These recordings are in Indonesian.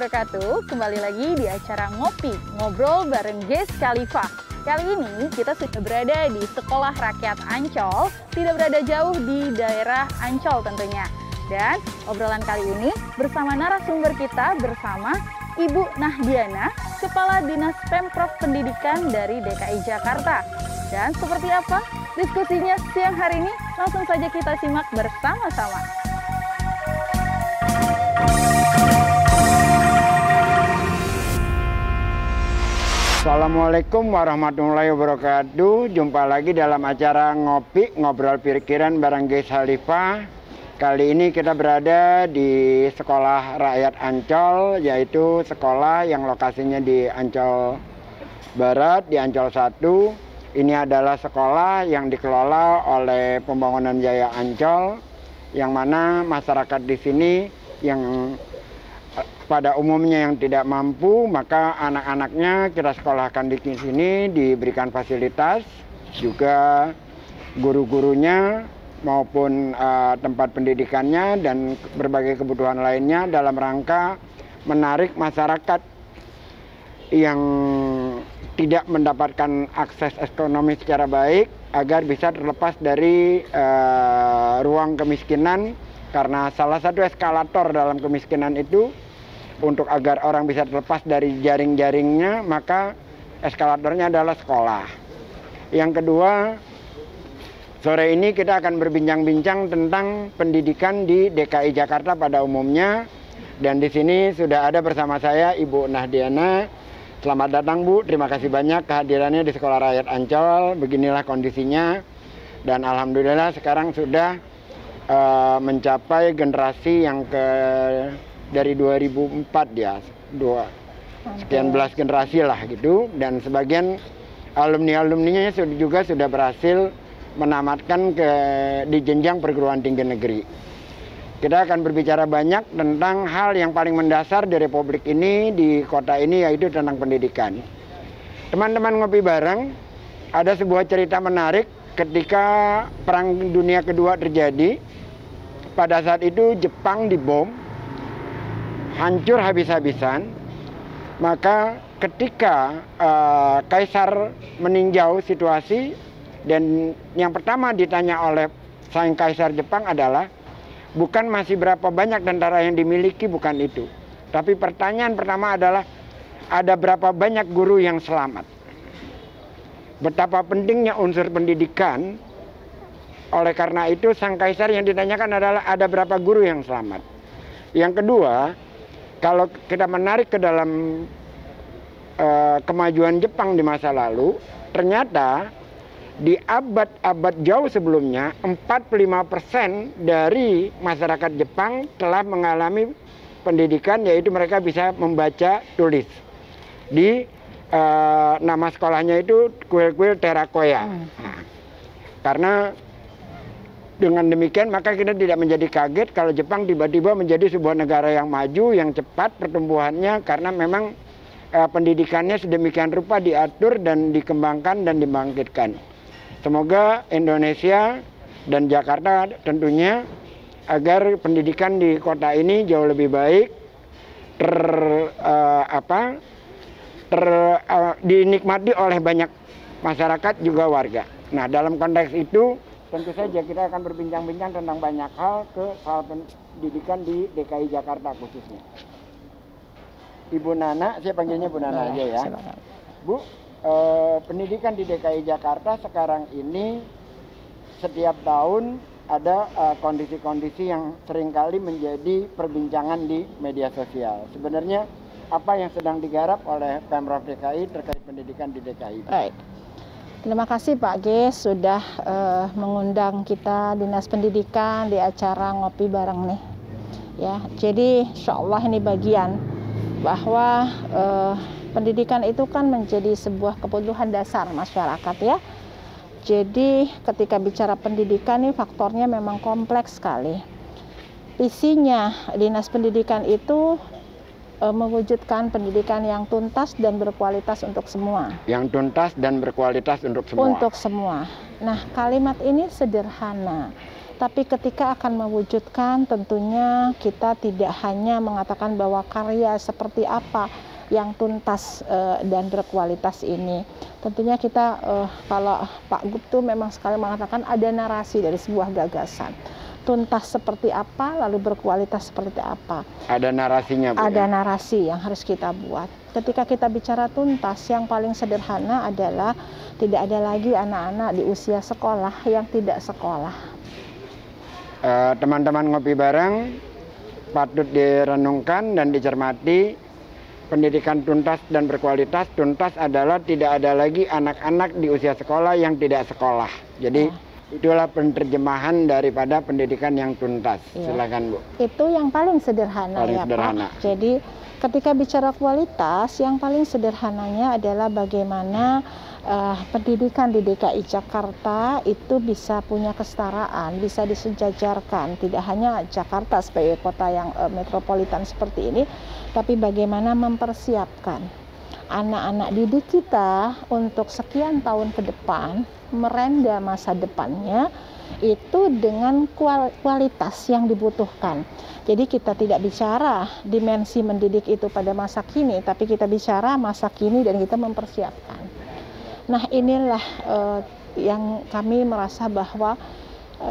wabarakatuh. Kembali lagi di acara Ngopi, Ngobrol bareng Ges Khalifa. Kali ini kita sudah berada di Sekolah Rakyat Ancol, tidak berada jauh di daerah Ancol tentunya. Dan obrolan kali ini bersama narasumber kita bersama Ibu Nahdiana, Kepala Dinas Pemprov Pendidikan dari DKI Jakarta. Dan seperti apa diskusinya siang hari ini? Langsung saja kita simak bersama-sama. Assalamualaikum warahmatullahi wabarakatuh. Jumpa lagi dalam acara Ngopi, Ngobrol Pikiran bareng Ges Khalifa. Kali ini kita berada di Sekolah Rakyat Ancol, yaitu sekolah yang lokasinya di Ancol Barat, di Ancol 1. Ini adalah sekolah yang dikelola oleh Pembangunan Jaya Ancol, yang mana masyarakat di sini yang pada umumnya yang tidak mampu, maka anak-anaknya kita sekolahkan di sini, diberikan fasilitas, juga guru-gurunya maupun tempat pendidikannya dan berbagai kebutuhan lainnya dalam rangka menarik masyarakat yang tidak mendapatkan akses ekonomi secara baik agar bisa terlepas dari ruang kemiskinan, karena salah satu eskalator dalam kemiskinan itu untuk agar orang bisa terlepas dari jaring-jaringnya, maka eskalatornya adalah sekolah. Yang kedua, sore ini kita akan berbincang-bincang tentang pendidikan di DKI Jakarta pada umumnya. Dan di sini sudah ada bersama saya Ibu Nahdiana. Selamat datang Bu, terima kasih banyak kehadirannya di Sekolah Rakyat Ancol. Beginilah kondisinya. Dan alhamdulillah sekarang sudah mencapai generasi yang dari 2004 ya, sekian belas generasi lah gitu, dan sebagian alumni-alumninya juga sudah berhasil menamatkan di jenjang perguruan tinggi negeri. Kita akan berbicara banyak tentang hal yang paling mendasar di Republik ini, di kota ini, yaitu tentang pendidikan. Teman-teman ngopi bareng, ada sebuah cerita menarik ketika Perang Dunia Kedua terjadi. Pada saat itu Jepang dibom, hancur habis-habisan. Maka ketika Kaisar meninjau situasi, dan yang pertama ditanya oleh sang Kaisar Jepang adalah bukan masih berapa banyak tentara yang dimiliki, bukan itu. Tapi pertanyaan pertama adalah ada berapa banyak guru yang selamat. Betapa pentingnya unsur pendidikan. Oleh karena itu sang Kaisar yang ditanyakan adalah ada berapa guru yang selamat. Yang kedua, kalau kita menarik ke dalam kemajuan Jepang di masa lalu, ternyata di abad-abad jauh sebelumnya 45% dari masyarakat Jepang telah mengalami pendidikan, yaitu mereka bisa membaca tulis. Di nama sekolahnya itu kuil-kuil Terakoya. Nah, karena dengan demikian maka kita tidak menjadi kaget kalau Jepang tiba-tiba menjadi sebuah negara yang maju, yang cepat pertumbuhannya, karena memang pendidikannya sedemikian rupa diatur dan dikembangkan dan dibangkitkan. Semoga Indonesia dan Jakarta tentunya agar pendidikan di kota ini jauh lebih baik, dinikmati oleh banyak masyarakat juga warga. Nah, dalam konteks itu tentu saja kita akan berbincang-bincang tentang banyak hal soal pendidikan di DKI Jakarta khususnya. Ibu Nana, saya panggilnya Bu Nana aja ya. Bu, pendidikan di DKI Jakarta sekarang ini setiap tahun ada kondisi-kondisi yang seringkali menjadi perbincangan di media sosial. Sebenarnya apa yang sedang digarap oleh Pemprov DKI terkait pendidikan di DKI? Baik. Terima kasih Pak Ges sudah mengundang kita Dinas Pendidikan di acara ngopi bareng nih. Ya, jadi insya Allah ini bagian bahwa pendidikan itu kan menjadi sebuah kebutuhan dasar masyarakat ya. Jadi ketika bicara pendidikan nih faktornya memang kompleks sekali. Visinya Dinas Pendidikan itu mewujudkan pendidikan yang tuntas dan berkualitas untuk semua. Yang tuntas dan berkualitas untuk semua. Untuk semua. Nah, kalimat ini sederhana. Tapi ketika akan mewujudkan, tentunya kita tidak hanya mengatakan bahwa karya seperti apa yang tuntas dan berkualitas ini. Tentunya kita, kalau Pak Gub tuh memang sekali mengatakan ada narasi dari sebuah gagasan. Tuntas seperti apa, lalu berkualitas seperti apa. Ada narasinya, Bu. Ada narasi yang harus kita buat. Ketika kita bicara tuntas, yang paling sederhana adalah tidak ada lagi anak-anak di usia sekolah yang tidak sekolah. Teman-teman ngopi bareng patut direnungkan dan dicermati. Pendidikan tuntas dan berkualitas. Tuntas adalah tidak ada lagi anak-anak di usia sekolah yang tidak sekolah. Jadi itulah penerjemahan daripada pendidikan yang tuntas. Silakan, Bu. Itu yang paling sederhana, paling ya sederhana. Pak. Jadi ketika bicara kualitas, yang paling sederhananya adalah bagaimana pendidikan di DKI Jakarta itu bisa punya kesetaraan, bisa disejajarkan. Tidak hanya Jakarta sebagai kota yang metropolitan seperti ini, tapi bagaimana mempersiapkan anak-anak didik kita untuk sekian tahun ke depan, merenda masa depannya itu dengan kualitas yang dibutuhkan. Jadi kita tidak bicara dimensi mendidik itu pada masa kini, tapi kita bicara masa kini dan kita mempersiapkan. Nah, inilah yang kami merasa bahwa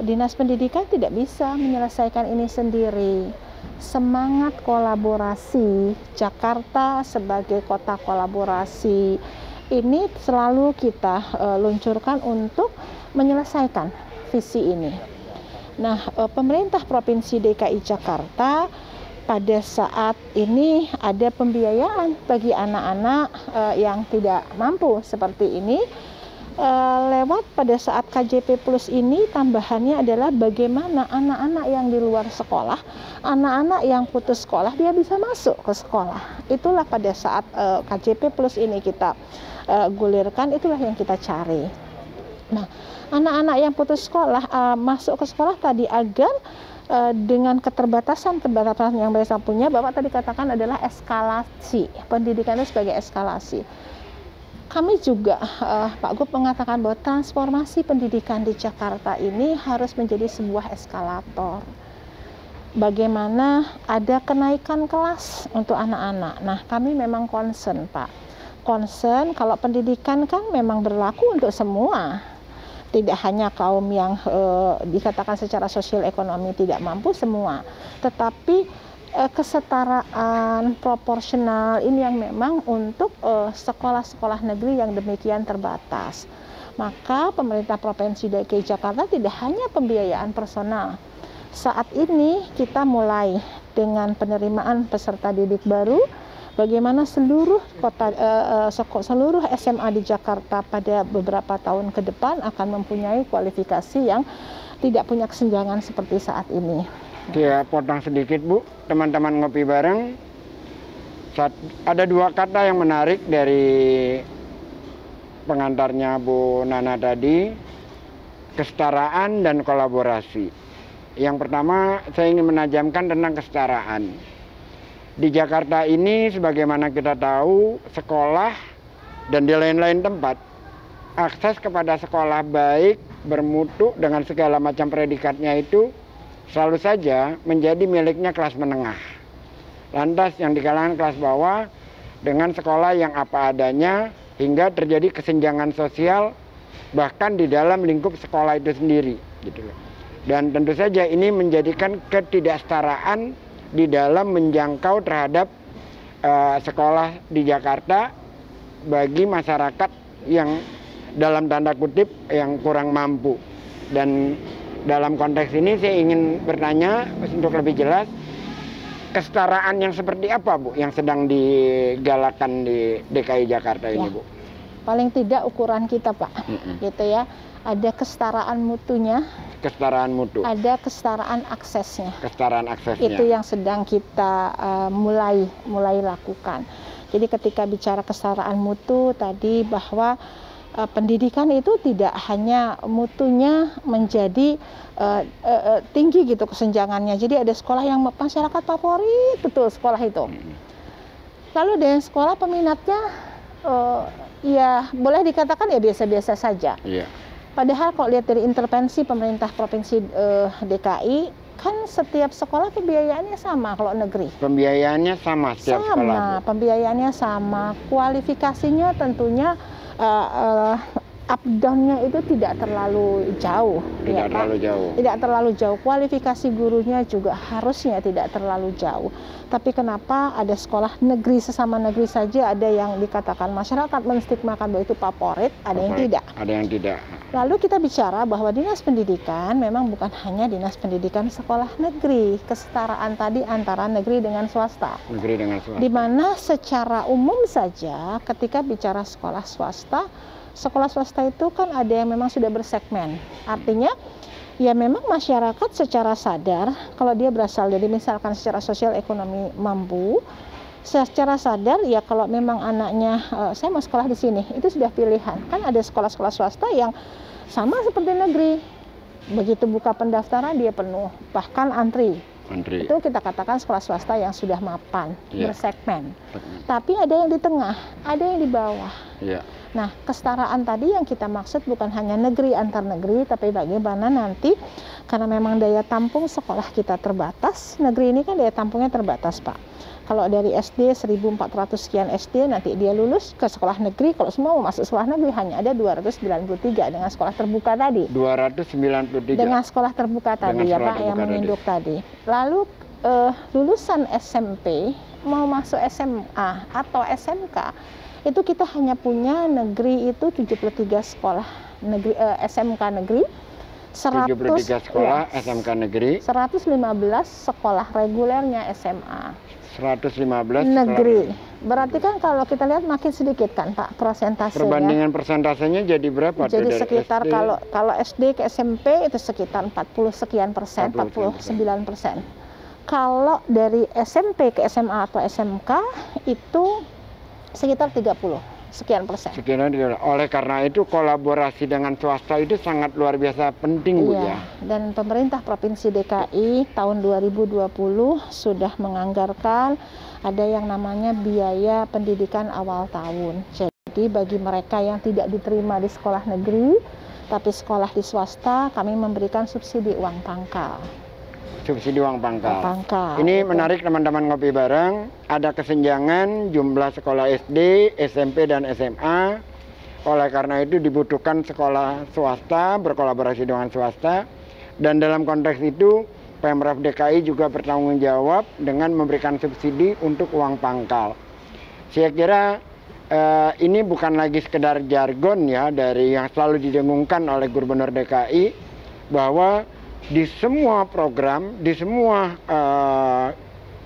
Dinas Pendidikan tidak bisa menyelesaikan ini sendiri. Semangat kolaborasi Jakarta sebagai kota kolaborasi ini selalu kita luncurkan untuk menyelesaikan visi ini. Nah, pemerintah Provinsi DKI Jakarta pada saat ini ada pembiayaan bagi anak-anak yang tidak mampu seperti ini. Lewat pada saat KJP Plus ini tambahannya adalah bagaimana anak-anak yang di luar sekolah, anak-anak yang putus sekolah dia bisa masuk ke sekolah. Itulah pada saat KJP Plus ini kita gulirkan, itulah yang kita cari. Nah, anak-anak yang putus sekolah masuk ke sekolah tadi agar dengan keterbatasan yang mereka punya, Bapak tadi katakan adalah eskalasi, pendidikannya sebagai eskalasi. Kami juga, Pak Gub mengatakan bahwa transformasi pendidikan di Jakarta ini harus menjadi sebuah eskalator. Bagaimana ada kenaikan kelas untuk anak-anak. Nah, kami memang concern, Pak. Concern kalau pendidikan kan memang berlaku untuk semua. Tidak hanya kaum yang dikatakan secara sosial ekonomi tidak mampu, semua. Tetapi kesetaraan proporsional ini yang memang untuk sekolah-sekolah negeri yang demikian terbatas. Maka pemerintah Provinsi DKI Jakarta tidak hanya pembiayaan personal. Saat ini kita mulai dengan penerimaan peserta didik baru, bagaimana seluruh seluruh SMA di Jakarta pada beberapa tahun ke depan akan mempunyai kualifikasi yang tidak punya kesenjangan seperti saat ini. Ya, potong sedikit, Bu. Teman-teman ngopi bareng. Ada dua kata yang menarik dari pengantarnya Bu Nana tadi, kesetaraan dan kolaborasi. Yang pertama, saya ingin menajamkan tentang kesetaraan. Di Jakarta ini, sebagaimana kita tahu, sekolah dan di lain-lain tempat, akses kepada sekolah baik, bermutu, dengan segala macam predikatnya itu selalu saja menjadi miliknya kelas menengah. Lantas yang di kalangan kelas bawah dengan sekolah yang apa adanya hingga terjadi kesenjangan sosial bahkan di dalam lingkup sekolah itu sendiri, gitu loh. Dan tentu saja ini menjadikan ketidaksetaraan di dalam menjangkau terhadap sekolah di Jakarta bagi masyarakat yang dalam tanda kutip yang kurang mampu. Dan dalam konteks ini saya ingin bertanya untuk lebih jelas, kesetaraan yang seperti apa, Bu, yang sedang digalakkan di DKI Jakarta ini, Bu? Paling tidak ukuran kita, Pak, gitu ya. Ada kesetaraan mutunya. Kesetaraan mutu. Ada kesetaraan aksesnya. Kesetaraan aksesnya. Itu yang sedang kita mulai lakukan. Jadi ketika bicara kesetaraan mutu tadi bahwa pendidikan itu tidak hanya mutunya menjadi tinggi gitu kesenjangannya. Jadi ada sekolah yang masyarakat favorit betul sekolah itu. Lalu dengan sekolah peminatnya ya boleh dikatakan ya biasa-biasa saja. Iya. Padahal kalau lihat dari intervensi pemerintah Provinsi DKI, kan setiap sekolah pembiayaannya sama kalau negeri. Pembiayaannya sama setiap sekolah. Sama, pembiayaannya sama. Kualifikasinya tentunya up down-nya itu tidak terlalu jauh. Tidak terlalu jauh. Tidak terlalu jauh. Kualifikasi gurunya juga harusnya tidak terlalu jauh. Tapi kenapa ada sekolah negeri sesama negeri saja ada yang dikatakan masyarakat menstigmakan bahwa itu favorit, ada yang tidak. Ada yang tidak. Lalu kita bicara bahwa dinas pendidikan memang bukan hanya dinas pendidikan sekolah negeri. Kesetaraan tadi antara negeri dengan swasta. Negeri dengan swasta. Di mana secara umum saja ketika bicara sekolah swasta itu kan ada yang memang sudah bersegmen. Artinya ya memang masyarakat secara sadar kalau dia berasal dari misalkan secara sosial ekonomi mampu, secara sadar ya kalau memang anaknya saya mau sekolah di sini, itu sudah pilihan. Kan ada sekolah-sekolah swasta yang sama seperti negeri. Begitu buka pendaftaran dia penuh, bahkan antri. Itu kita katakan sekolah swasta yang sudah mapan, bersegmen. Tapi ada yang di tengah, ada yang di bawah. Nah, kesetaraan tadi yang kita maksud bukan hanya negeri antar negeri, tapi bagaimana nanti karena memang daya tampung sekolah kita terbatas. Negeri ini kan daya tampungnya terbatas, Pak. Kalau dari SD 1.400 sekian SD nanti dia lulus ke sekolah negeri, kalau semua mau masuk sekolah negeri hanya ada 293 dengan sekolah terbuka tadi. 293. Dengan sekolah terbuka tadi ya Pak yang menginduk tadi. Lalu lulusan SMP mau masuk SMA atau SMK itu kita hanya punya negeri itu 73 sekolah negeri SMK negeri. 73 sekolah SMK negeri. 115 sekolah regulernya SMA. 115 negeri. Berarti kan kalau kita lihat makin sedikit kan Pak persentasenya. Perbandingan persentasenya jadi berapa? Jadi sekitar SD? kalau SD ke SMP itu sekitar 40 sekian persen, 49%. Kalau dari SMP ke SMA atau SMK itu sekitar 30 sekian persen. Oleh karena itu kolaborasi dengan swasta itu sangat luar biasa penting Bu ya. Dan pemerintah Provinsi DKI tahun 2020 sudah menganggarkan ada yang namanya biaya pendidikan awal tahun. Jadi bagi mereka yang tidak diterima di sekolah negeri tapi sekolah di swasta, kami memberikan subsidi uang pangkal. Subsidi uang pangkal. Ini menarik teman-teman ngopi bareng. Ada kesenjangan jumlah sekolah SD, SMP, dan SMA. Oleh karena itu dibutuhkan sekolah swasta berkolaborasi dengan swasta. Dan dalam konteks itu Pemprov DKI juga bertanggung jawab dengan memberikan subsidi untuk uang pangkal. Saya kira ini bukan lagi sekedar jargon ya dari yang selalu didengungkan oleh Gubernur DKI bahwa di semua program, di semua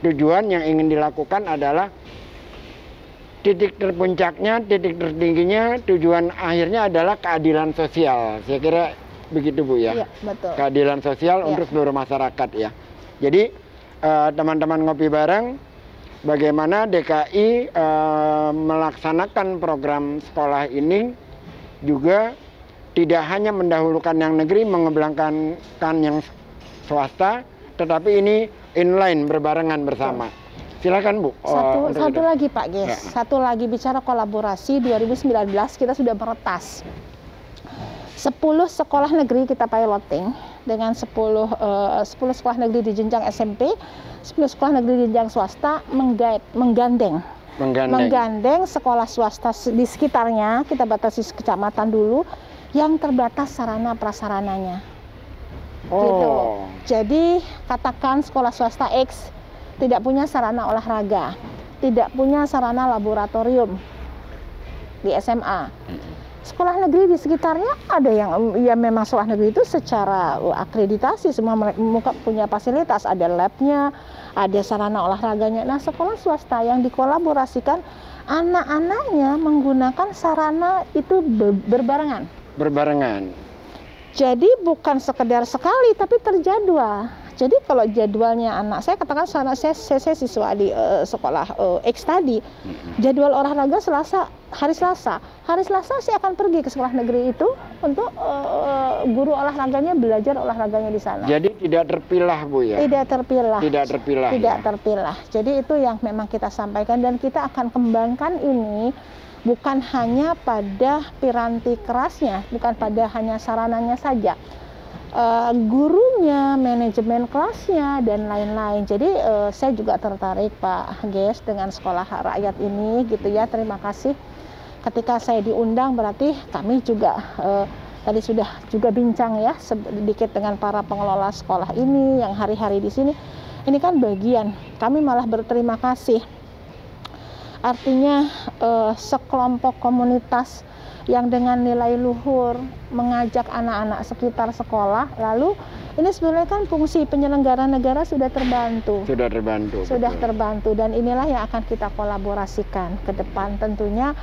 tujuan yang ingin dilakukan adalah titik terpuncaknya, titik tertingginya, tujuan akhirnya adalah keadilan sosial. Saya kira begitu Bu ya. Iya, betul. Keadilan sosial untuk seluruh masyarakat ya. Jadi teman-teman ngopi bareng, bagaimana DKI melaksanakan program sekolah ini juga tidak hanya mendahulukan yang negeri, mengebelangkan yang swasta, tetapi ini inline berbarengan bersama. Silakan Bu. Satu lagi Pak Ges, satu lagi bicara kolaborasi 2019 kita sudah meretas 10 sekolah negeri kita piloting dengan 10 sekolah negeri di jenjang SMP, 10 sekolah negeri di jenjang swasta menggandeng sekolah swasta di sekitarnya, kita batasi kecamatan dulu yang terbatas sarana prasarananya. Gitu. Jadi katakan sekolah swasta X tidak punya sarana olahraga, tidak punya sarana laboratorium di SMA. Sekolah negeri di sekitarnya ada yang ya memang sekolah negeri itu secara akreditasi semua mereka punya fasilitas, ada labnya, ada sarana olahraganya. Nah sekolah swasta yang dikolaborasikan anak-anaknya menggunakan sarana itu berbarengan. Jadi bukan sekedar sekali tapi terjadwal. Jadi kalau jadwalnya anak saya katakan saya siswa di sekolah X tadi, jadwal olahraga hari Selasa saya akan pergi ke sekolah negeri itu untuk guru olahraganya belajar olahraganya di sana. Jadi tidak terpilah Bu ya? Tidak terpilah. Jadi itu yang memang kita sampaikan dan kita akan kembangkan ini bukan hanya pada piranti kerasnya, bukan pada hanya sarananya saja, gurunya, manajemen kelasnya, dan lain-lain. Jadi saya juga tertarik Pak Ges dengan sekolah rakyat ini gitu ya. Terima kasih. Ketika saya diundang berarti kami juga tadi sudah juga bincang ya sedikit dengan para pengelola sekolah ini yang hari-hari di sini. Ini kan bagian, kami malah berterima kasih. Artinya sekelompok komunitas yang dengan nilai luhur mengajak anak-anak sekitar sekolah, lalu ini sebenarnya kan fungsi penyelenggara negara sudah terbantu. Sudah terbantu, dan inilah yang akan kita kolaborasikan ke depan. Tentunya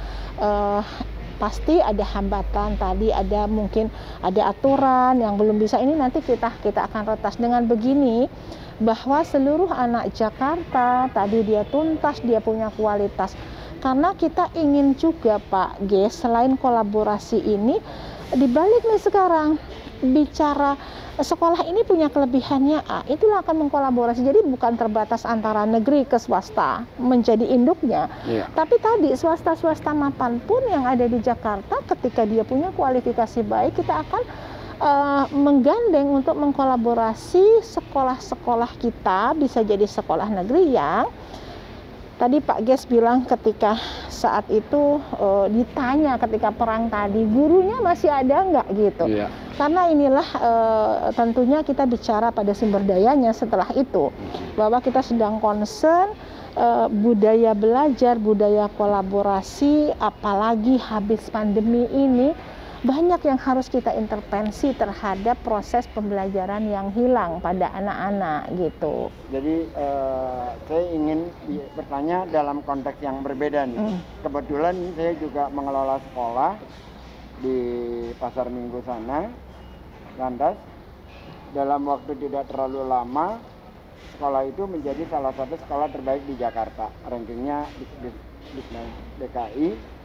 pasti ada hambatan tadi, ada mungkin ada aturan yang belum bisa, ini nanti kita akan retas dengan begini, bahwa seluruh anak Jakarta tadi dia tuntas, dia punya kualitas. Karena kita ingin juga Pak Ges, selain kolaborasi ini, dibalik nih sekarang bicara sekolah ini punya kelebihannya A, itulah akan mengkolaborasi. Jadi bukan terbatas antara negeri ke swasta menjadi induknya, tapi tadi swasta-swasta mapan pun yang ada di Jakarta, ketika dia punya kualifikasi baik, kita akan menggandeng untuk mengkolaborasi sekolah-sekolah kita, bisa jadi sekolah negeri yang tadi Pak Ges bilang ketika saat itu ditanya ketika perang tadi, gurunya masih ada nggak gitu. Karena inilah tentunya kita bicara pada sumber dayanya setelah itu, bahwa kita sedang concern budaya belajar, budaya kolaborasi, apalagi habis pandemi ini, banyak yang harus kita intervensi terhadap proses pembelajaran yang hilang pada anak-anak gitu. Jadi saya ingin bertanya dalam konteks yang berbeda nih. Kebetulan saya juga mengelola sekolah di Pasar Minggu sana. Lantas dalam waktu tidak terlalu lama, sekolah itu menjadi salah satu sekolah terbaik di Jakarta. Rankingnya di DKI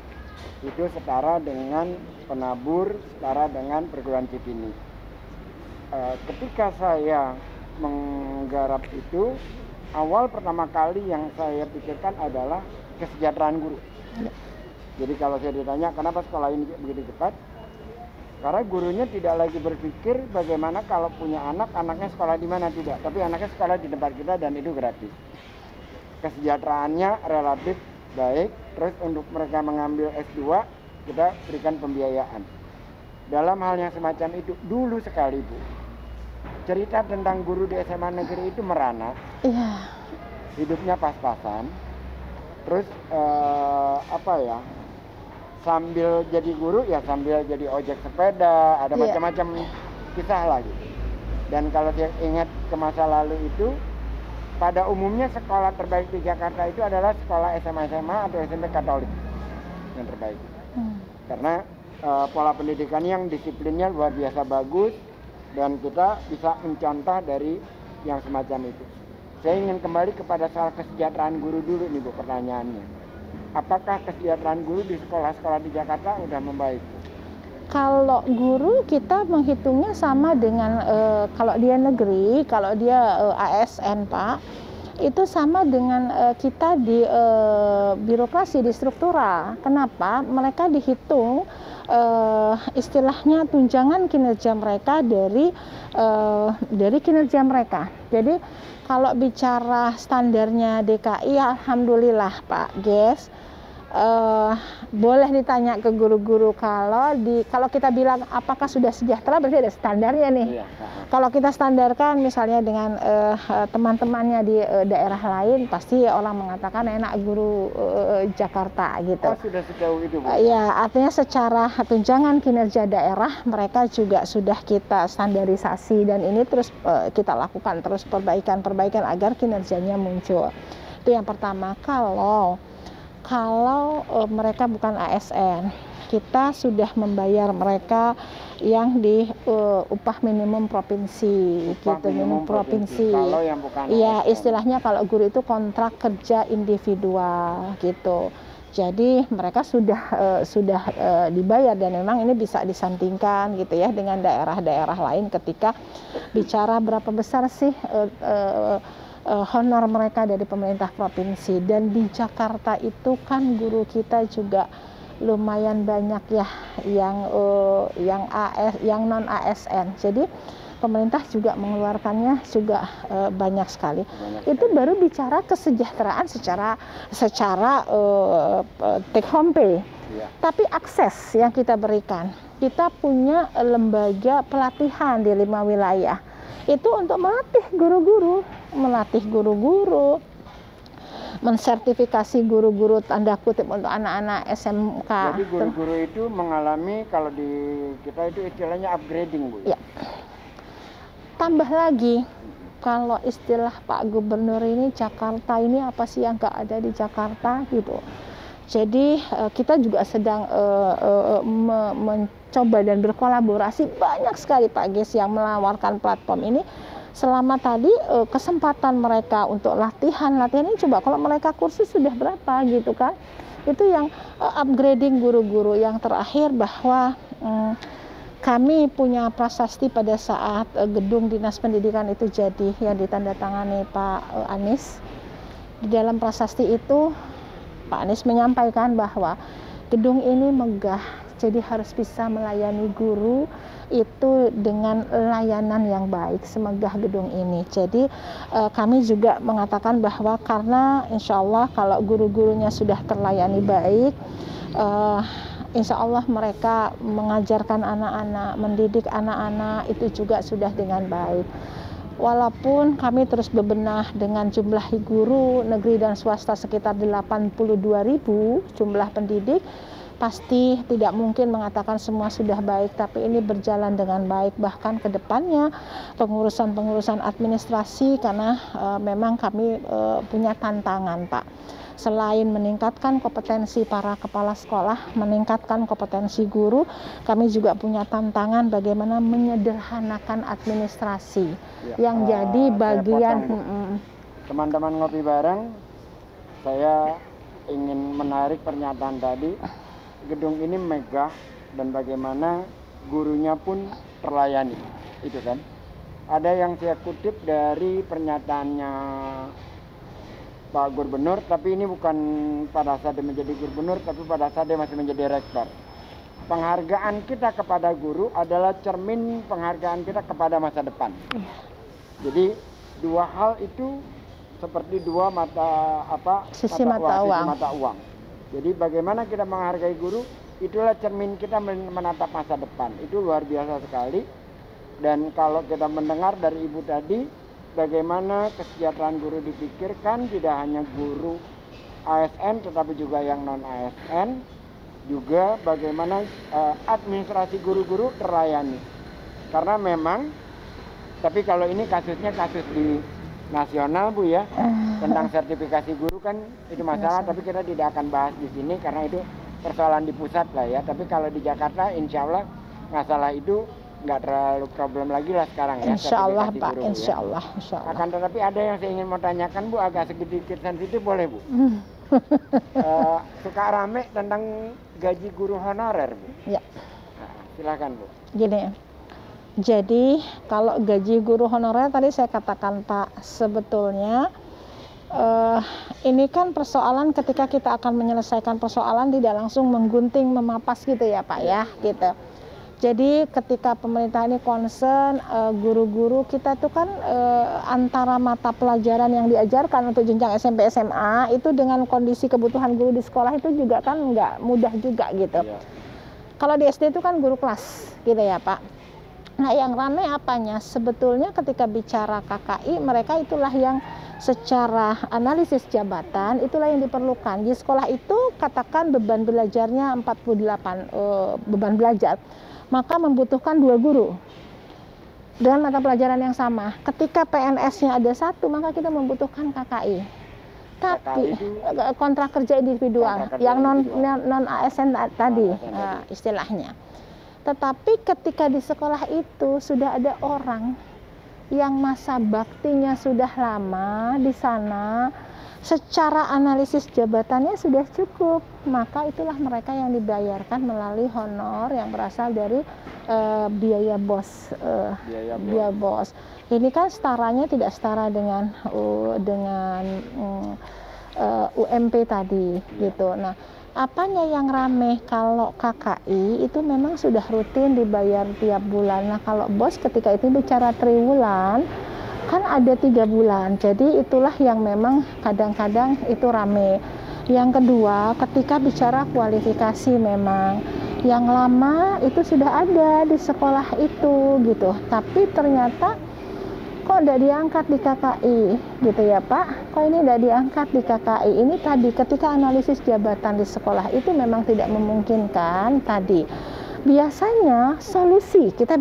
itu setara dengan Penabur, setara dengan perguruan Cikini. Ketika saya menggarap itu, awal pertama kali yang saya pikirkan adalah kesejahteraan guru. Jadi kalau saya ditanya kenapa sekolah ini begitu cepat, karena gurunya tidak lagi berpikir bagaimana kalau punya anak, anaknya sekolah di mana, tidak, tapi anaknya sekolah di tempat kita dan itu gratis. Kesejahteraannya relatif baik. Terus untuk mereka mengambil S2, kita berikan pembiayaan. Dalam hal yang semacam itu, dulu sekali Bu, cerita tentang guru di SMA negeri itu merana. Hidupnya pas-pasan. Terus sambil jadi guru ya sambil jadi ojek sepeda, ada macam-macam kisah lagi. Dan kalau saya ingat ke masa lalu itu, pada umumnya sekolah terbaik di Jakarta itu adalah sekolah SMA atau SMP Katolik yang terbaik. Karena pola pendidikan yang disiplinnya luar biasa bagus, dan kita bisa mencontoh dari yang semacam itu. Saya ingin kembali kepada soal kesejahteraan guru dulu nih Bu, pertanyaannya. Apakah kesejahteraan guru di sekolah-sekolah di Jakarta sudah membaik? Kalau guru kita menghitungnya sama dengan kalau dia negeri, kalau dia ASN Pak, itu sama dengan kita di birokrasi, di struktural. Kenapa? Mereka dihitung istilahnya tunjangan kinerja mereka dari kinerja mereka. Jadi kalau bicara standarnya DKI, alhamdulillah Pak Ges, boleh ditanya ke guru-guru, kalau kita bilang apakah sudah sejahtera, berarti ada standarnya nih. Kalau kita standarkan misalnya dengan teman-temannya di daerah lain, pasti orang mengatakan enak guru Jakarta gitu. Oh, sudah sejauh itu Bu? Ya, artinya secara tunjangan kinerja daerah mereka juga sudah kita standarisasi, dan ini terus kita lakukan terus perbaikan agar kinerjanya muncul. Itu yang pertama. Kalau mereka bukan ASN, kita sudah membayar mereka yang di upah minimum provinsi, minimum provinsi. Kalau yang bukan iya, ASN. istilahnya kalau guru itu kontrak kerja individual gitu. Jadi mereka sudah dibayar, dan memang ini bisa disandingkan gitu ya dengan daerah-daerah lain ketika bicara berapa besar sih honor mereka dari pemerintah provinsi. Dan di Jakarta itu kan guru kita juga lumayan banyak ya yang non ASN. Jadi pemerintah juga mengeluarkannya juga banyak sekali. Itu baru bicara kesejahteraan secara take home pay. Tapi akses yang kita berikan, kita punya lembaga pelatihan di 5 wilayah. Itu untuk melatih guru-guru, mensertifikasi guru-guru tanda kutip untuk anak-anak SMK. Jadi guru-guru itu mengalami, kalau di kita itu istilahnya upgrading, Bu. Ya. Tambah lagi, kalau istilah Pak Gubernur ini, Jakarta ini apa sih yang nggak ada di Jakarta gitu. Jadi kita juga sedang mencoba dan berkolaborasi banyak sekali Pak Ges yang menawarkan platform ini. Selama tadi kesempatan mereka untuk latihan ini coba kalau mereka kursus sudah berapa gitu kan. Itu yang upgrading guru-guru. Yang terakhir bahwa kami punya prasasti pada saat gedung Dinas Pendidikan itu jadi yang ditandatangani Pak Anies. Di dalam prasasti itu Pak Anies menyampaikan bahwa gedung ini megah, jadi harus bisa melayani guru itu dengan layanan yang baik, semegah gedung ini. Jadi kami juga mengatakan bahwa karena insya Allah kalau guru-gurunya sudah terlayani baik, insya Allah mereka mengajarkan anak-anak, mendidik anak-anak itu juga sudah dengan baik. Walaupun kami terus bebenah dengan jumlah guru negeri dan swasta sekitar 82.000 jumlah pendidik, pasti tidak mungkin mengatakan semua sudah baik, tapi ini berjalan dengan baik. Bahkan ke depannya pengurusan administrasi, karena memang kami punya tantangan Pak. Selain meningkatkan kompetensi para kepala sekolah, meningkatkan kompetensi guru, kami juga punya tantangan bagaimana menyederhanakan administrasi yang jadi bagian. Teman-teman ngopi bareng, saya ingin menarik pernyataan tadi. Gedung ini megah dan bagaimana gurunya pun terlayani, itu kan. Ada yang saya kutip dari pernyataannya Pak Gubernur, tapi ini bukan pada saat dia menjadi gubernur, tapi pada saat dia masih menjadi rektor. Penghargaan kita kepada guru adalah cermin penghargaan kita kepada masa depan. Jadi dua hal itu seperti dua sisi mata uang. Jadi bagaimana kita menghargai guru, itulah cermin kita menatap masa depan. Itu luar biasa sekali. Dan kalau kita mendengar dari Ibu tadi, bagaimana kesejahteraan guru dipikirkan, tidak hanya guru ASN tetapi juga yang non ASN, juga bagaimana administrasi guru-guru terlayani. Karena memang, tapi kalau ini kasusnya kasus di nasional Bu ya, tentang sertifikasi guru kan itu masalah, tapi kita tidak akan bahas di sini karena itu persoalan di pusat lah ya. Tapi kalau di Jakarta insya Allah masalah itu nggak terlalu problem lagi lah sekarang ya. Insya Allah Pak, guru, insya ya. Allah, insya Allah. Akan tetapi ada yang saya ingin mau tanyakan Bu, agak sedikit sensitif boleh Bu? Suka rame tentang gaji guru honorer Bu. Ya. Nah, silakan Bu. Gini, jadi kalau gaji guru honorer tadi saya katakan Pak, sebetulnya ini kan persoalan ketika kita akan menyelesaikan persoalan tidak langsung menggunting, memapas gitu ya Pak ya, gitu. Jadi ketika pemerintah ini concern guru-guru kita itu kan antara mata pelajaran yang diajarkan untuk jenjang SMP SMA itu dengan kondisi kebutuhan guru di sekolah itu juga kan nggak mudah juga gitu. Yeah. Kalau di SD itu kan guru kelas gitu ya Pak. Nah yang ramai apanya? Sebetulnya ketika bicara KKI mereka itulah yang secara analisis jabatan itulah yang diperlukan. Di sekolah itu katakan beban belajarnya 48 beban belajar. Maka membutuhkan 2 guru dengan mata pelajaran yang sama. Ketika PNS-nya ada 1, maka kita membutuhkan KKI. Tapi kontrak kerja individual yang non ASN tadi istilahnya. Tetapi ketika di sekolah itu sudah ada orang yang masa baktinya sudah lama di sana, secara analisis jabatannya sudah cukup, maka itulah mereka yang dibayarkan melalui honor yang berasal dari biaya bos. Biaya bos. Ini kan setaranya tidak setara dengan UMP tadi, gitu. Nah, Apanya yang rame? Kalau KKI itu memang sudah rutin dibayar tiap bulan. Nah kalau bos ketika itu bicara triwulan, kan ada 3 bulan. Jadi itulah yang memang kadang-kadang itu rame. Yang kedua, ketika bicara kualifikasi memang yang lama itu sudah ada di sekolah itu gitu. Tapi ternyata kok tidak diangkat di KKI gitu ya Pak, kok ini tidak diangkat di KKI. Ini tadi ketika analisis jabatan di sekolah itu memang tidak memungkinkan. Tadi biasanya solusi, kita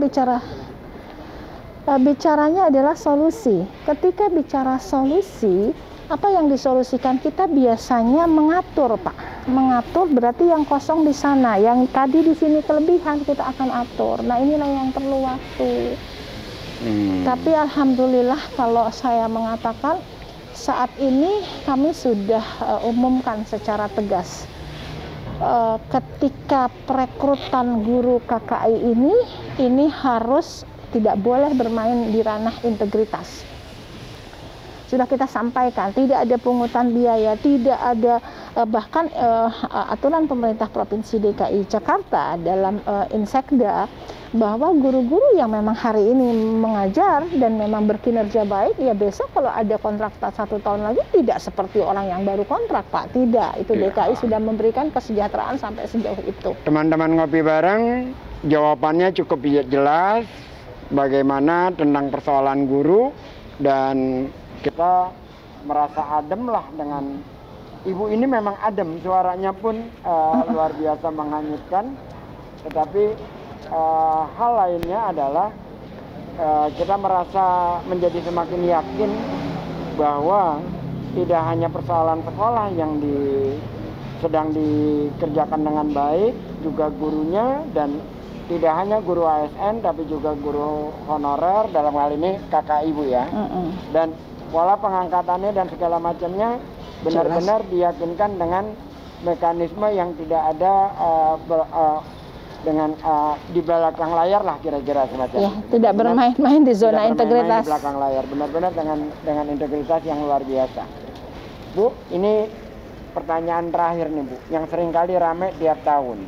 bicaranya adalah solusi. Ketika bicara solusi, apa yang disolusikan? Kita biasanya mengatur Pak, mengatur berarti yang kosong di sana, yang tadi di sini kelebihan kita akan atur. Nah inilah yang perlu waktu. Tapi alhamdulillah kalau saya mengatakan saat ini kami sudah umumkan secara tegas ketika perekrutan guru KKI ini harus tidak boleh bermain di ranah integritas. Sudah kita sampaikan, tidak ada pungutan biaya, tidak ada bahkan aturan pemerintah Provinsi DKI Jakarta dalam Insekda bahwa guru-guru yang memang hari ini mengajar dan memang berkinerja baik, ya besok kalau ada kontrak 1 tahun lagi tidak seperti orang yang baru kontrak Pak, tidak. Itu DKI sudah memberikan kesejahteraan sampai sejauh itu. Teman-teman ngopi bareng, jawabannya cukup jelas bagaimana tentang persoalan guru, dan kita merasa adem lah dengan ibu ini. Memang adem, suaranya pun luar biasa menghanyutkan. Tetapi hal lainnya adalah kita merasa menjadi semakin yakin bahwa tidak hanya persoalan sekolah yang sedang dikerjakan dengan baik, juga gurunya, dan tidak hanya guru ASN tapi juga guru honorer, dalam hal ini KKI Bu ya. Dan pola pengangkatannya dan segala macamnya benar-benar diyakinkan dengan mekanisme yang tidak ada dengan di belakang layar lah, kira-kira semacam ya, itu. Tidak bermain-main di zona integritas. Di belakang layar, benar-benar dengan integritas yang luar biasa. Bu, ini pertanyaan terakhir nih Bu, yang sering kali rame tiap tahun.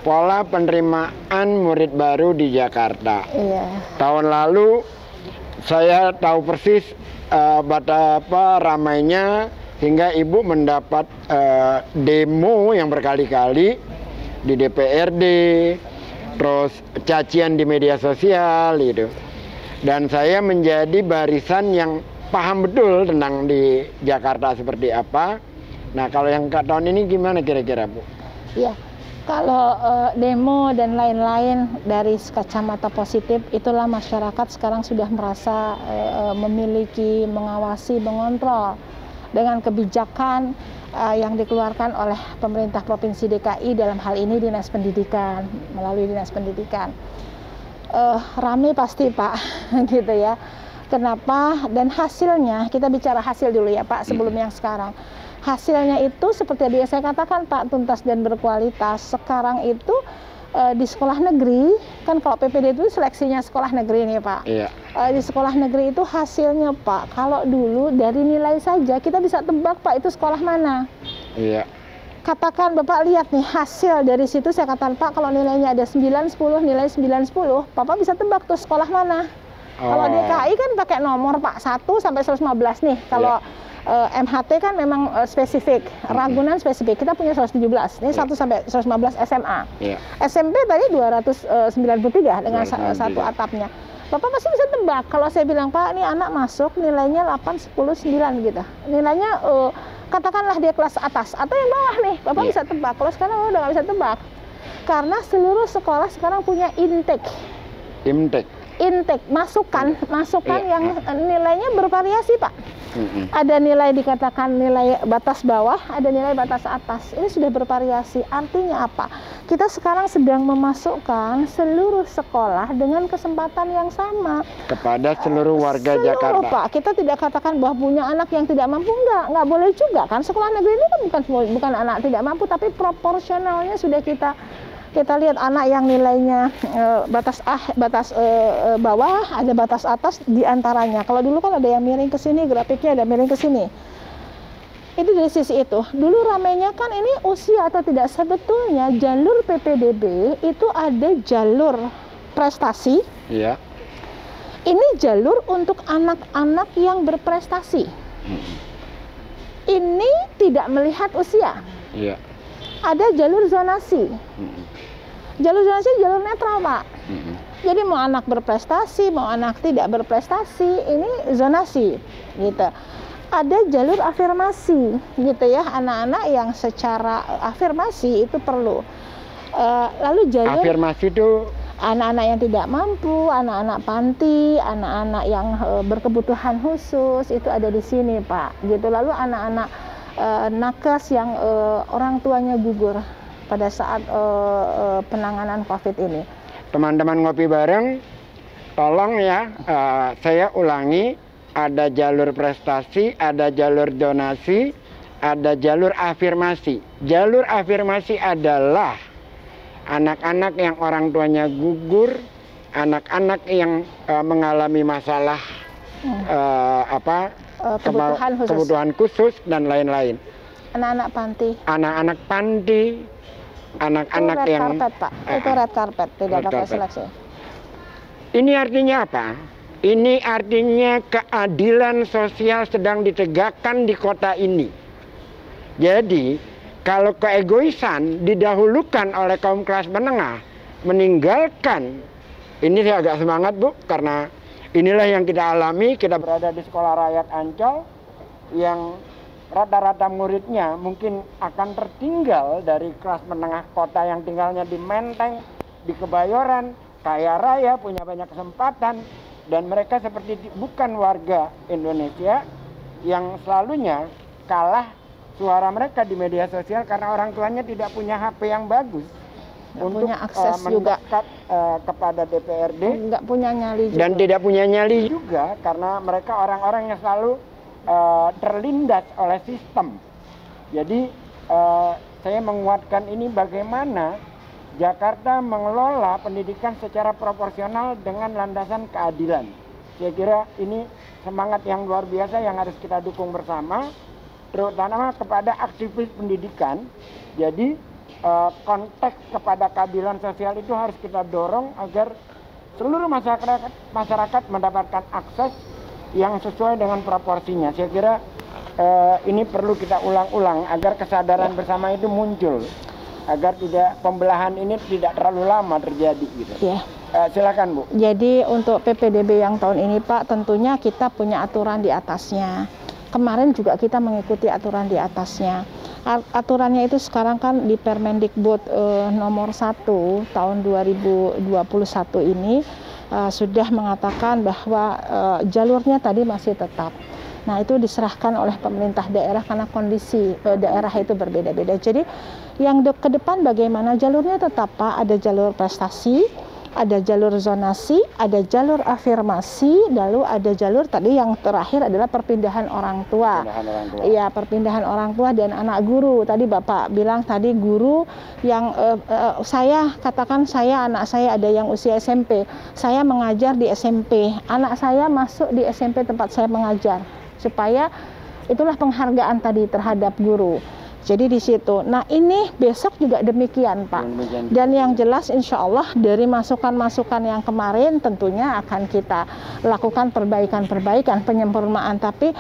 Pola penerimaan murid baru di Jakarta. Iya. Tahun lalu saya tahu persis betapa ramainya hingga Ibu mendapat demo yang berkali-kali di DPRD, terus cacian di media sosial gitu. Dan saya menjadi barisan yang paham betul tentang di Jakarta seperti apa. Nah, kalau yang tahun ini gimana kira-kira Bu? Ya, kalau demo dan lain-lain dari kacamata positif, itulah masyarakat sekarang sudah merasa memiliki, mengawasi, mengontrol dengan kebijakan yang dikeluarkan oleh pemerintah Provinsi DKI, dalam hal ini Dinas Pendidikan, melalui Dinas Pendidikan. Rame pasti Pak, gitu ya. Kenapa? Dan hasilnya, kita bicara hasil dulu ya Pak, sebelum yang sekarang. Hasilnya itu seperti yang saya katakan Pak, tuntas dan berkualitas. Sekarang itu di sekolah negeri, kan kalau PPD itu seleksinya sekolah negeri nih Pak. Iya. Di sekolah negeri itu hasilnya Pak, kalau dulu dari nilai saja kita bisa tebak Pak itu sekolah mana. Iya. Katakan Bapak lihat nih hasil dari situ, saya katakan Pak kalau nilainya ada 9, 10, nilai 9, 10, Bapak bisa tebak tuh sekolah mana. Kalau DKI kan pakai nomor Pak, 1 sampai 115 nih. Kalau MHT kan memang spesifik, Ragunan spesifik. Kita punya 117, ini 1 sampai 115 SMA. SMP tadi 293 dengan satu atapnya. Bapak pasti bisa tebak. Kalau saya bilang Pak, ini anak masuk nilainya 8, 10, 9 gitu. Nilainya katakanlah dia kelas atas atau yang bawah nih, Bapak bisa tebak. Kalau sekarang udah nggak bisa tebak, karena seluruh sekolah sekarang punya intake, masukan yang nilainya bervariasi Pak. Ada nilai dikatakan nilai batas bawah, ada nilai batas atas. Ini sudah bervariasi. Artinya apa? Kita sekarang sedang memasukkan seluruh sekolah dengan kesempatan yang sama kepada seluruh warga Jakarta. Pak, kita tidak katakan bahwa punya anak yang tidak mampu, nggak boleh juga kan. Sekolah negeri ini kan bukan anak tidak mampu, tapi proporsionalnya sudah kita lihat anak yang nilainya batas bawah, ada batas atas di antaranya. Kalau dulu kan ada yang miring ke sini, grafiknya ada miring ke sini. Itu dari sisi itu. Dulu ramainya kan ini usia atau tidak, sebetulnya jalur PPDB itu ada jalur prestasi. Iya. Ini jalur untuk anak-anak yang berprestasi. Ini tidak melihat usia. Iya. Ada jalur zonasi. Jalur zonasi jalur netral, Pak. Jadi mau anak berprestasi, mau anak tidak berprestasi, ini zonasi, gitu. Ada jalur afirmasi, gitu ya, anak-anak yang secara afirmasi itu perlu. Lalu jalur Afirmasi itu anak-anak yang tidak mampu, anak-anak panti, anak-anak yang berkebutuhan khusus itu ada di sini, Pak. Gitu. Lalu anak-anak nakes yang orang tuanya gugur pada saat penanganan COVID ini. teman-teman ngopi bareng, tolong ya, saya ulangi, ada jalur prestasi, ada jalur donasi, ada jalur afirmasi. Jalur afirmasi adalah anak-anak yang orang tuanya gugur, anak-anak yang mengalami masalah kebutuhan khusus dan lain-lain. Anak-anak panti. Anak-anak panti, anak-anak red yang karpet, Pak. Itu red carpet, tidak red pakai carpet. seleksi. Ini artinya apa? Ini artinya keadilan sosial sedang ditegakkan di kota ini. Jadi, kalau keegoisan didahulukan oleh kaum kelas menengah, meninggalkan, ini saya agak semangat, Bu, karena inilah yang kita alami. Kita berada di sekolah rakyat Ancol yang rata-rata muridnya mungkin akan tertinggal dari kelas menengah kota yang tinggalnya di Menteng, di Kebayoran, kaya raya, punya banyak kesempatan, dan mereka seperti bukan warga Indonesia yang selalunya kalah suara mereka di media sosial karena orang tuanya tidak punya HP yang bagus untuk punya akses juga kepada DPRD, nggak punya nyali juga. dan tidak punya nyali juga karena mereka orang-orang yang selalu terlindas oleh sistem. Jadi saya menguatkan ini bagaimana Jakarta mengelola pendidikan secara proporsional dengan landasan keadilan. Saya kira ini semangat yang luar biasa yang harus kita dukung bersama, terutama kepada aktivis pendidikan. Jadi konteks kepada keadilan sosial itu harus kita dorong agar seluruh masyarakat mendapatkan akses yang sesuai dengan proporsinya. Saya kira ini perlu kita ulang-ulang agar kesadaran bersama itu muncul, agar tidak pembelahan ini tidak terlalu lama terjadi gitu. Ya. Silakan, Bu. Jadi untuk PPDB yang tahun ini, Pak, tentunya kita punya aturan di atasnya. Kemarin juga kita mengikuti aturan di atasnya. Aturannya itu sekarang kan di Permendikbud nomor 1 tahun 2021 ini sudah mengatakan bahwa jalurnya tadi masih tetap. Nah, itu diserahkan oleh pemerintah daerah karena kondisi daerah itu berbeda-beda. Jadi yang ke depan bagaimana jalurnya tetap, Pak, ada jalur prestasi, ada jalur zonasi, ada jalur afirmasi, lalu ada jalur tadi yang terakhir adalah perpindahan orang tua. Iya, perpindahan orang tua dan anak guru. Tadi Bapak bilang tadi guru yang saya katakan anak saya ada yang usia SMP. Saya mengajar di SMP. Anak saya masuk di SMP tempat saya mengajar supaya itulah penghargaan tadi terhadap guru. Jadi di situ. Nah, ini besok juga demikian, Pak. Dan yang jelas insya Allah dari masukan-masukan yang kemarin tentunya akan kita lakukan perbaikan-perbaikan, penyempurnaan. Tapi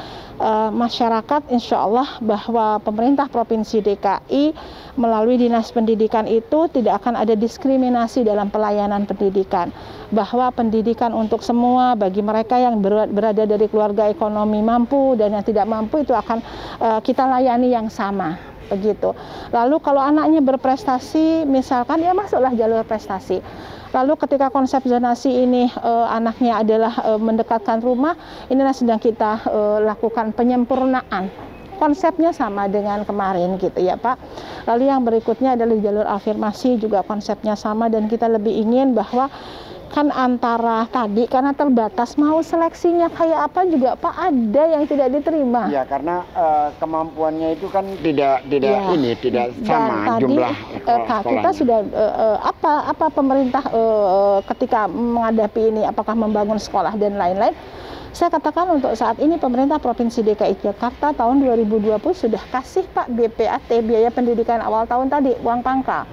masyarakat insya Allah bahwa pemerintah Provinsi DKI melalui Dinas Pendidikan itu tidak akan ada diskriminasi dalam pelayanan pendidikan. Bahwa pendidikan untuk semua bagi mereka yang berada dari keluarga ekonomi mampu dan yang tidak mampu itu akan kita layani yang sama. Begitu. Lalu kalau anaknya berprestasi, misalkan ya masuklah jalur prestasi. Lalu ketika konsep zonasi ini anaknya adalah mendekatkan rumah, inilah sedang kita lakukan penyempurnaan. Konsepnya sama dengan kemarin gitu ya, Pak. Lalu yang berikutnya adalah jalur afirmasi, juga konsepnya sama, dan kita lebih ingin bahwa kan antara tadi karena terbatas mau seleksinya kayak apa juga, Pak, ada yang tidak diterima. Ya, karena kemampuannya itu kan tidak sama tadi, jumlah kita sudah apa pemerintah ketika menghadapi ini, apakah membangun sekolah dan lain-lain, Saya katakan untuk saat ini pemerintah Provinsi DKI Jakarta tahun 2020 sudah kasih Pak BPAT, biaya pendidikan awal tahun tadi, uang pangkal.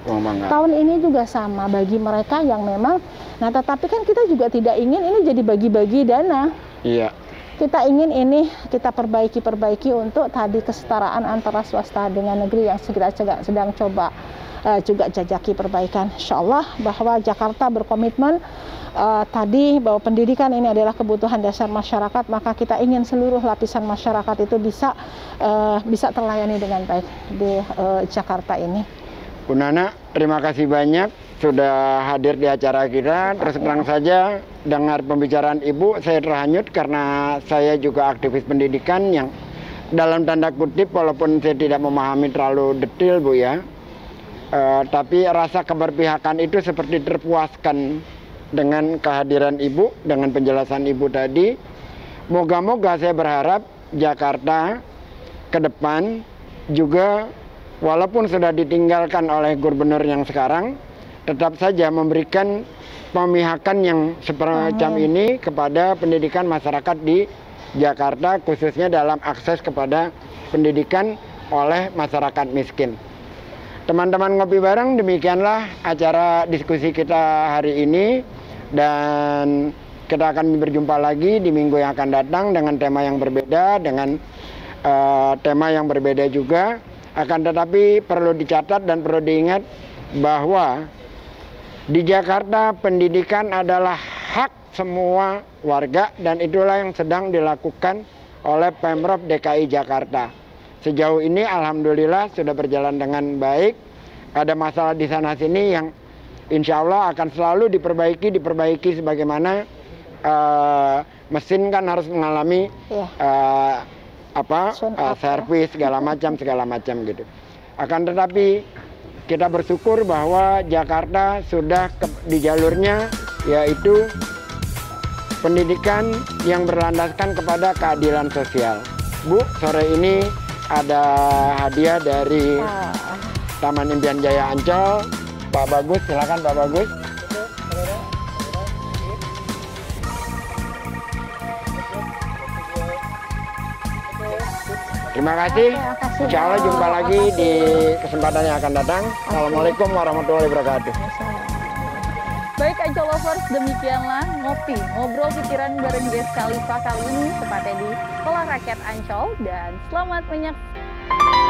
Tahun ini juga sama bagi mereka yang memang, nah tetapi kan kita juga tidak ingin ini jadi bagi-bagi dana. Iya. Kita ingin ini kita perbaiki untuk tadi kesetaraan antara swasta dengan negeri yang sedang coba juga jajaki perbaikan. Insya Allah bahwa Jakarta berkomitmen tadi bahwa pendidikan ini adalah kebutuhan dasar masyarakat, maka kita ingin seluruh lapisan masyarakat itu bisa terlayani dengan baik di Jakarta ini. Bu Nana, terima kasih banyak sudah hadir di acara kita. Terus terang saja, dengar pembicaraan Ibu, saya terhanyut karena saya juga aktivis pendidikan yang dalam tanda kutip, walaupun saya tidak memahami terlalu detail Bu ya, tapi rasa keberpihakan itu seperti terpuaskan dengan kehadiran Ibu, dengan penjelasan Ibu tadi. Moga-moga saya berharap Jakarta ke depan juga walaupun sudah ditinggalkan oleh gubernur yang sekarang, tetap saja memberikan pemihakan yang semacam ini kepada pendidikan masyarakat di Jakarta, khususnya dalam akses kepada pendidikan oleh masyarakat miskin. Teman-teman ngopi bareng, demikianlah acara diskusi kita hari ini, dan kita akan berjumpa lagi di minggu yang akan datang dengan tema yang berbeda, dengan tema yang berbeda juga. Akan tetapi perlu dicatat dan perlu diingat bahwa di Jakarta pendidikan adalah hak semua warga, dan itulah yang sedang dilakukan oleh Pemprov DKI Jakarta. Sejauh ini alhamdulillah sudah berjalan dengan baik. Ada masalah di sana sini yang insya Allah akan selalu diperbaiki sebagaimana mesin kan harus mengalami servis segala macam gitu. Akan tetapi kita bersyukur bahwa Jakarta sudah di jalurnya, yaitu pendidikan yang berlandaskan kepada keadilan sosial. Bu, sore ini ada hadiah dari Taman Impian Jaya Ancol. Pak Bagus, silakan Pak Bagus. Terima kasih. Insya Allah jumpa lagi di kesempatan yang akan datang. Assalamualaikum warahmatullahi wabarakatuh. Baik Ancol Lovers, demikianlah ngopi, ngobrol pikiran bareng Ges Khalifa kali ini tepatnya di Sekolah Rakyat Ancol, dan selamat menyaksikan.